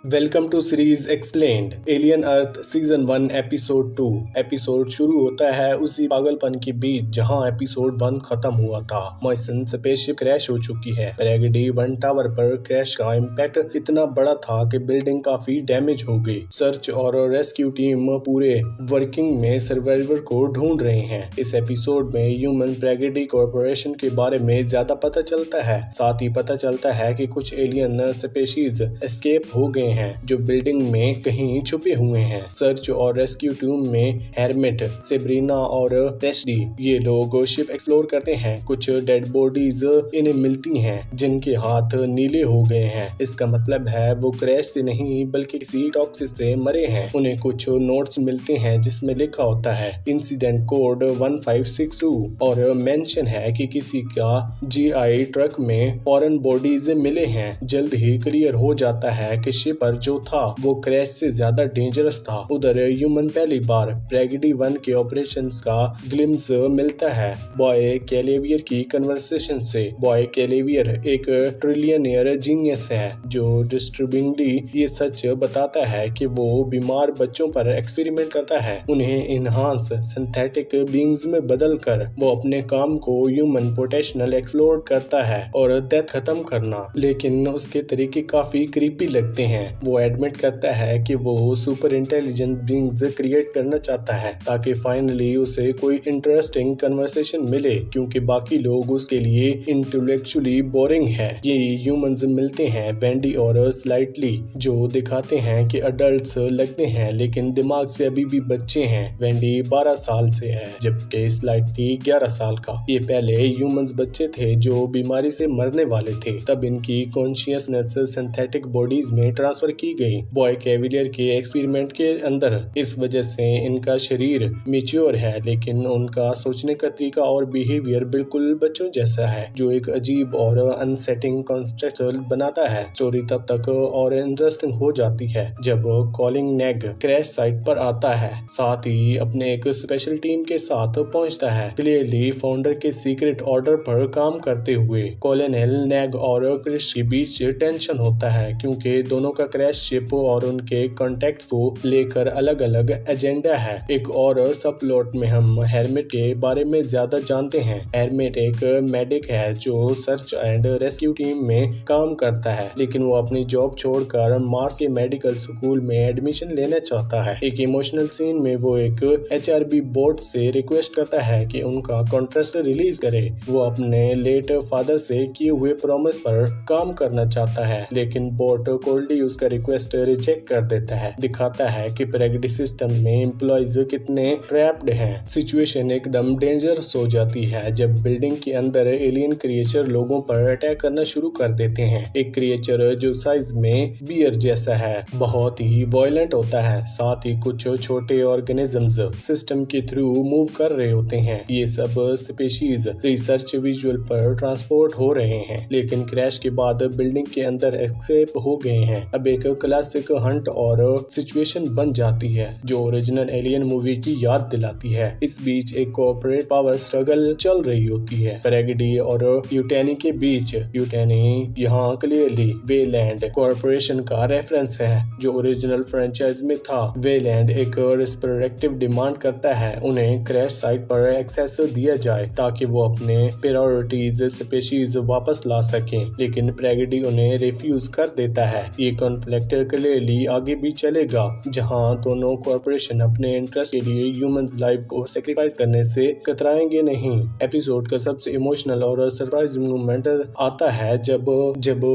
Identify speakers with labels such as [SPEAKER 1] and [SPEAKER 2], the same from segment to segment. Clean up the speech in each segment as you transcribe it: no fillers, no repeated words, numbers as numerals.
[SPEAKER 1] Welcome to series explained Alien Earth season 1 episode 2। Episode शुरू होता है उसी पागलपन के बीच जहां एपिसोड 1 खत्म हुआ था। मॉइसन स्पेसशिप क्रैश हो चुकी है। प्रैगडी 1 टावर पर क्रैश का इम्पैक्ट इतना बड़ा था कि बिल्डिंग काफी डैमेज हो गई। सर्च और रेस्क्यू टीम पूरे वर्किंग में सर्वाइवर को ढूंढ रहे हैं। इस एपिसोड में ह्यूमन प्रैगडी कॉर्पोरेशन के बारे में ज्यादा पता चलता है। साथ ही पता चलता है कि कुछ एलियन स्पेशीज एस्केप हो गए हैं जो बिल्डिंग में कहीं छुपे हुए हैं। सर्च और रेस्क्यू टीम में हेरमिट, सेब्रीना और रेस्डी ये लोग शिप एक्सप्लोर करते हैं। कुछ डेड बॉडीज इन्हें मिलती हैं जिनके हाथ नीले हो गए हैं। इसका मतलब है वो क्रैश से नहीं बल्कि किसी टॉक्सिस से मरे हैं। उन्हें कुछ नोट्स मिलते हैं जिसमें लिखा होता है इंसिडेंट कोड 1562 और मेंशन है कि किसी का GI ट्रक में फॉरेन बॉडीज मिले हैं। जल्द ही क्लियर हो जाता है कि शिप पर जो था वो क्रैश से ज्यादा डेंजरस था। उधर ह्यूमन पहली बार प्रैगडी 1 के ऑपरेशंस का ग्लिम्स मिलता है बॉय कैलेवियर की कन्वर्सेशन से। बॉय कैलेवियर एक ट्रिलियनियर जीनियस है जो डिस्टर्बिंगली ये सच बताता है कि वो बीमार बच्चों पर एक्सपेरिमेंट करता है, उन्हें इनहांस सिंथेटिक बीइंग्स में बदलकर। वो अपने काम को ह्यूमन पोटेंशियल एक्सप्लोर करता है और डेथ खत्म करना, लेकिन उसके तरीके काफी क्रीपी लगते हैं। वो एडमिट करता है कि वो सुपर इंटेलिजेंट बीइंग्स क्रिएट करना चाहता है ताकि फाइनली उसे कोई इंटरेस्टिंग कन्वर्सेशन मिले, क्योंकि बाकी लोग उसके लिए इंटेलेक्चुअली बोरिंग है। ये ह्यूमंस मिलते हैं वेंडी और स्लाइटली जो दिखाते हैं कि अडल्ट्स लगते हैं लेकिन दिमाग से अभी भी बच्चे हैं। वेंडी 12 साल से है जबकि स्लाइटली 11 साल का। ये पहले ह्यूमंस बच्चे थे जो बीमारी से मरने वाले थे, तब इनकी कॉन्शियसनेस सिंथेटिक बॉडीज में ट्रांसफर की गई बॉय कैविलियर के एक्सपेरिमेंट के अंदर। इस वजह से इनका शरीर मैच्योर है लेकिन उनका सोचने का तरीका और बिहेवियर बिल्कुल बच्चों जैसा है, जो एक अजीब और अनसेटिंग कॉन्सेप्ट बनाता है। स्टोरी तब तक और इंटरेस्टिंग हो जाती है जब कॉलिंग नेग क्रैश साइट पर आता है, साथ ही अपने एक स्पेशल टीम के साथ पहुंचता है। क्लियरली फाउंडर के सीक्रेट ऑर्डर पर काम करते हुए कॉलोनेल नेग और क्रिस के बीच टेंशन होता है क्योंकि दोनों का क्रैश शिप और उनके कॉन्टेक्ट को लेकर अलग अलग एजेंडा है। एक और सब प्लॉट में हम हेरमिट के बारे में ज्यादा जानते हैं। हेरमिट एक मेडिक है जो सर्च एंड रेस्क्यू टीम में काम करता है, लेकिन वो अपनी जॉब छोड़कर मार्स के मेडिकल स्कूल में एडमिशन लेना चाहता है। एक इमोशनल सीन में वो एक HRB बोर्ड से रिक्वेस्ट करता है कि उनका कॉन्ट्रैक्ट रिलीज करे। वो अपने लेट फादर से किए हुए प्रॉमिस पर काम करना चाहता है, लेकिन बोर्ड कोल्डली उसका रिक्वेस्ट रिजेक्ट कर देता है। दिखाता है कि प्रैगडी सिस्टम में एम्प्लॉइज कितने ट्रैप्ड हैं। सिचुएशन एकदम डेंजरस हो जाती है जब बिल्डिंग के अंदर एलियन क्रिएचर लोगों पर अटैक करना शुरू कर देते हैं। एक क्रिएचर जो साइज में बियर जैसा है बहुत ही वायलेंट होता है, साथ ही कुछ छोटे ऑर्गेनिजम्स सिस्टम के थ्रू मूव कर रहे होते हैं। ये सब स्पीशीज रिसर्च विजुअल पर ट्रांसपोर्ट हो रहे हैं, लेकिन क्रैश के बाद बिल्डिंग के अंदर एस्केप हो गए हैं। अब एक क्लासिक हंट और सिचुएशन बन जाती है जो ओरिजिनल एलियन मूवी की याद दिलाती है। इस बीच एक कॉर्पोरेट पावर स्ट्रगल चल रही होती है प्रैगडी और यूटेनी के बीच। यूटेनी यहाँ क्लियरली वेलैंड कॉर्पोरेशन का रेफरेंस है जो ओरिजिनल फ्रेंचाइज में था। वेलैंड एक रिस्पेक्टिव डिमांड करता है उन्हें क्रैश साइट पर एक्सेस दिया जाए ताकि वो अपने प्रायोरिटीज स्पीशीज वापस ला सकें, लेकिन प्रैगडी उन्हें रिफ्यूज कर देता है। ये कॉन्फ्लिक्ट क्लियरली आगे भी चलेगा जहां दोनों कॉर्पोरेशन अपने इंटरेस्ट के लिए ह्यूमंस लाइफ को सैक्रिफाइस करने से कतराएंगे नहीं। एपिसोड का सबसे इमोशनल और सरप्राइजिंग मोमेंट आता है जब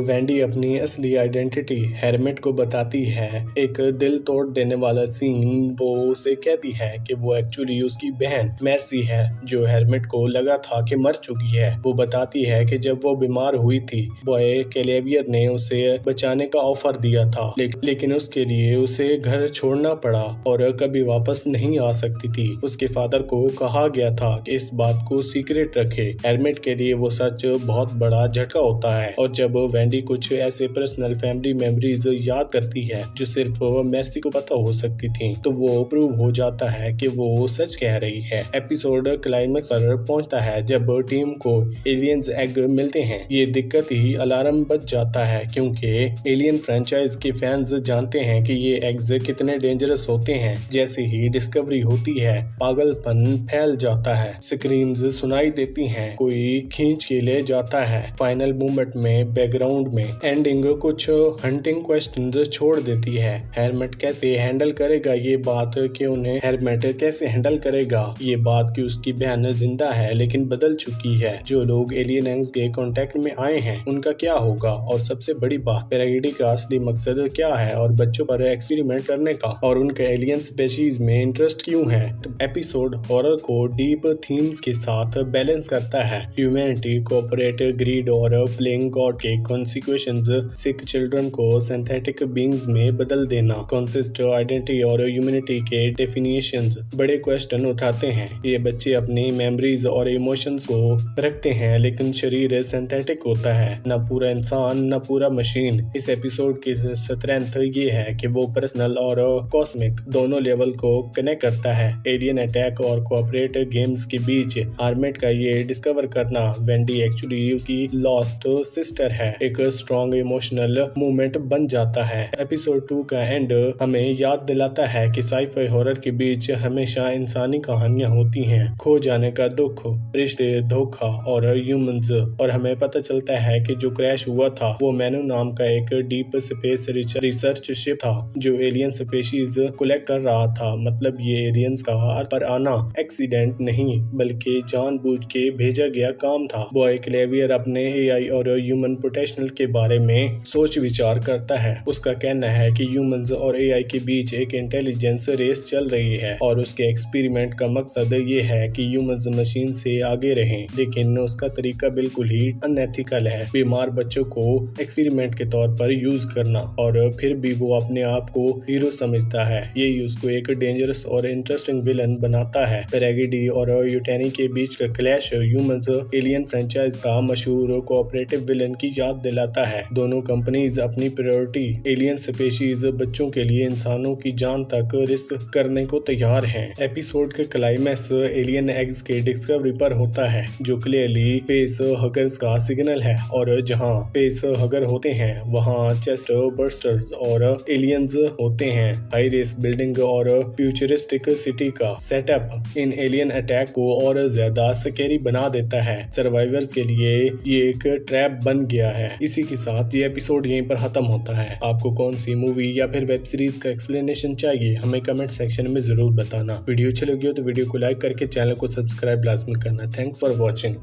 [SPEAKER 1] वेंडी अपनी असली आइडेंटिटी हेरमिट को बताती है। एक दिल तोड़ देने वाला सीन। वो उसे कहती है कि वो एक्चुअली उसकी बहन मेर्सी है जो हेरमिट को लगा था कि मर चुकी है। वो बताती है कि जब वो बीमार हुई थी बॉय कैलेवियर ने उसे बचाने का ऑफर दिया था, लेकिन उसके लिए उसे घर छोड़ना पड़ा और कभी वापस नहीं आ सकती थी। उसके फादर को कहा गया था कि इस बात को सीक्रेट रखे। हेरमिट के लिए वो सच बहुत बड़ा झटका होता है और जब वेंडी कुछ ऐसे पर्सनल फैमिली मेमोरीज याद करती है जो सिर्फ मेर्सी को पता हो सकती थी, तो वो प्रूव हो जाता है कि वो सच कह रही है। एपिसोड क्लाइमेक्स पर पहुंचता है जब टीम को एलियंस एग मिलते हैं। ये दिक्कत ही अलार्म बज जाता है क्योंकि एलियन फ्रेंचाइज फ्रेंचाइज के फैंस जानते हैं कि ये एग्स कितने डेंजरस होते हैं। जैसे ही डिस्कवरी होती है, पागलपन फैल जाता है, स्क्रीम्स सुनाई देती हैं, कोई खींच के ले जाता है। फाइनल मूवमेंट में बैकग्राउंड में एंडिंग कुछ हंटिंग क्वेश्चन छोड़ देती है। हेलमेट कैसे हैंडल करेगा ये बात कि उन्हें हेलमेट कैसे हैंडल करेगा ये बात कि उसकी बहन जिंदा है लेकिन बदल चुकी है। जो लोग एलियन एग्स के कांटेक्ट में आए हैं उनका क्या होगा, और सबसे बड़ी बात पैराग्लाइडिंग का असली मकसद क्या है और बच्चों पर एक्सपेरिमेंट करने का और उनके एलियन स्पीशीज में इंटरेस्ट क्यों है। एपिसोड हॉरर को डीप थीम्स के साथ बैलेंस करता है। ह्यूमैनिटी, कोऑपरेट, ग्रीड और प्लेइंग गॉड के कॉन्सिक्वेंसेस, सिक चिल्ड्रन को सिंथेटिक बीइंग्स में बदल देना, कॉन्सिस्ट आइडेंटिटी और ह्यूमैनिटी के डेफिनेशंस बड़े क्वेश्चन उठाते हैं। ये बच्चे अपनी मेमोरीज और इमोशंस को रखते हैं लेकिन शरीर सिंथेटिक होता है, न पूरा इंसान न पूरा मशीन। इस एपिसोड की स्ट्रेंथ ये है कि वो पर्सनल और कॉस्मिक दोनों लेवल को कनेक्ट करता है। एलियन अटैक और कोऑपरेट गेम्स के बीच आर्मेट का ये डिस्कवर करना वेंडी एक्चुअली उसकी लॉस्ट सिस्टर है एक स्ट्रॉन्ग इमोशनल मूवमेंट बन जाता है। एपिसोड 2 का एंड हमें याद दिलाता है कि साइफाई हॉरर के बीच हमेशा इंसानी कहानियां होती हैं, खो जाने का दुख, रिश्ते, धोखा और ह्यूमंस। और हमें पता चलता है कि जो क्रैश हुआ था वो मैनू नाम का एक डीप स्पेस रिसर्च शिप था जो एलियन स्पीशीज कलेक्ट कर रहा था। मतलब ये एलियंस का पर आना एक्सीडेंट नहीं बल्कि जानबूझ के भेजा गया काम था। बॉय क्लेवियर अपने एआई और ह्यूमन पोटेंशियल के बारे में सोच विचार करता है। उसका कहना है कि ह्यूमंस और एआई के बीच एक इंटेलिजेंस रेस चल रही है और उसके एक्सपेरिमेंट का मकसद ये है कि ह्यूमंस मशीन से आगे रहें, लेकिन उसका तरीका बिल्कुल ही अनएथिकल है। बीमार बच्चों को एक्सपेरिमेंट के तौर पर यूज करना और फिर भी वो अपने आप को हीरो समझता है। यही उसको एक डेंजरस और इंटरेस्टिंग विलन बनाता है। पैराग्लाइडिंग और यूटेनी के बीच का क्लैश ह्यूमंस एलियन फ्रेंचाइज का मशहूर कोऑपरेटिव विलन की याद दिलाता है। दोनों कंपनीज अपनी प्रायोरिटी एलियन स्पीशीज बच्चों के लिए इंसानों की जान तक रिस्क करने को तैयार हैं। एपिसोड के क्लाइमैक्स एलियन एग्स के डिस्कवरी पर होता है जो क्लियरली फेस हगर्स का सिग्नल है और जहां फेस हगर होते हैं वहां चेस्ट बर्स्टर्स और एलियंस होते हैं। हाई रेस बिल्डिंग और फ्यूचरिस्टिक सिटी का सेटअप इन एलियन अटैक को और ज्यादा स्कैरी बना देता है। सर्वाइवर्स के लिए ये एक ट्रैप बन गया है। इसी के साथ ये एपिसोड यहीं पर खत्म होता है। आपको कौन सी मूवी या फिर वेब सीरीज का एक्सप्लेनेशन चाहिए हमें कमेंट सेक्शन में जरूर बताना। वीडियो अच्छी लगी हो तो वीडियो को लाइक करके चैनल को सब्सक्राइब लाजमी करना। Thanks for watching.